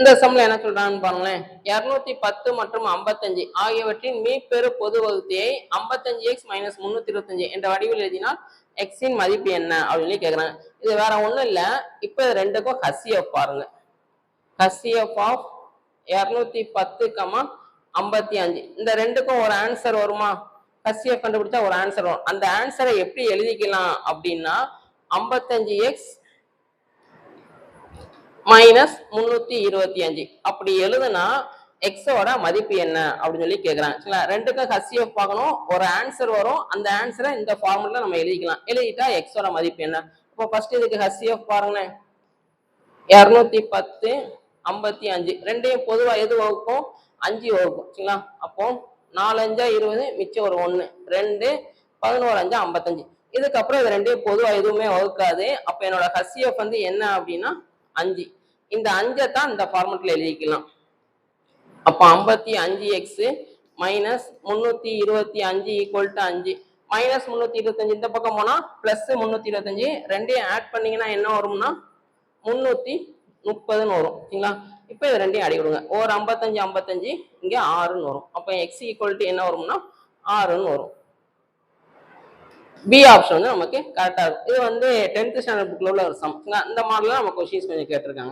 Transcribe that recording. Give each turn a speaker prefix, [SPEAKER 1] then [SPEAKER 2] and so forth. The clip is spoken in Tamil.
[SPEAKER 1] இந்த சம்ல என்ன சொல்றாங்கன்னு பாருங்களேன். 210 மற்றும் 55 ஆகியவற்றின் மீப்பெரு பொது வகுத்தியை 55x மைனஸ் 325 என்ற வடிவில் எழுதினால் எக்ஸின் மதிப்பு என்ன அப்படின்னு கேக்குறாங்க. இது வேற ஒண்ணும் இல்ல. இப்ப ரெண்டுக்கும் ஹசிஎஃப் பாருங்க. ஹசிஎஃப் ஆஃப் 210, 55 இந்த ரெண்டுக்கும் ஒரு ஆன்சர் வருமா? ஹசிஎஃப் கண்டுபிடிச்சா ஒரு ஆன்சர் வரும். அந்த ஆன்சரை எப்படி எழுதிக்கலாம் அப்படின்னா 55x மைனஸ் 325 அப்படி எழுதுனா எக்ஸோட மதிப்பு என்ன அப்படின்னு சொல்லி கேட்கறாங்க. ரெண்டுக்கும் ஹசிஎஃப் பார்க்கணும், ஒரு ஆன்சர் வரும். அந்த ஆன்சரை இந்த ஃபார்முலா நம்ம எழுதிக்கலாம். எழுதிட்டா எக்ஸோட மதிப்பு என்ன? இப்போ ஃபர்ஸ்ட் இதுக்கு ஹசிஎஃப் பாருங்களேன். 210, 55 ரெண்டையும் பொதுவா எது வகுக்கும்? 5 வகுக்கும். சரிங்களா? அப்போ 4 5 20 மிச்சம் ஒரு 1 2 11 5 55. இதுக்கப்புறம் இது ரெண்டையும் பொதுவா எதுவுமே வகுக்காது. அப்ப என்னோட ஹசிஎஃப் வந்து என்ன அப்படின்னா 5. இந்த 5 தான் இந்த ஃபார்மட்ல எழுதிக்கலாம். அப்ப 55x minus 325 equal to 5 minus 325 இந்த பக்கம் போனா பிளஸ் 325 ரெண்டையும் ஆட் பண்ணீங்கன்னா என்ன வரும்னா 330 வரும். சரிங்களா? இப்ப இது ரெண்டையும் அடி விடுங்க. ஒரு 55 55 இங்க 6 வரும். அப்ப x ஈக்குவல் டு என்ன வரும்னா 6 வரும். பி ஆப்ஷன் வந்து நமக்கு கரெக்டா இருக்கும். இது வந்து 10th ஸ்டாண்டர்ட் புக்ல உள்ள ஒரு சம். இந்த மாடல்ல நம்ம கொஸ்டின்ஸ் கொஞ்சம் கேட்டிருக்காங்க.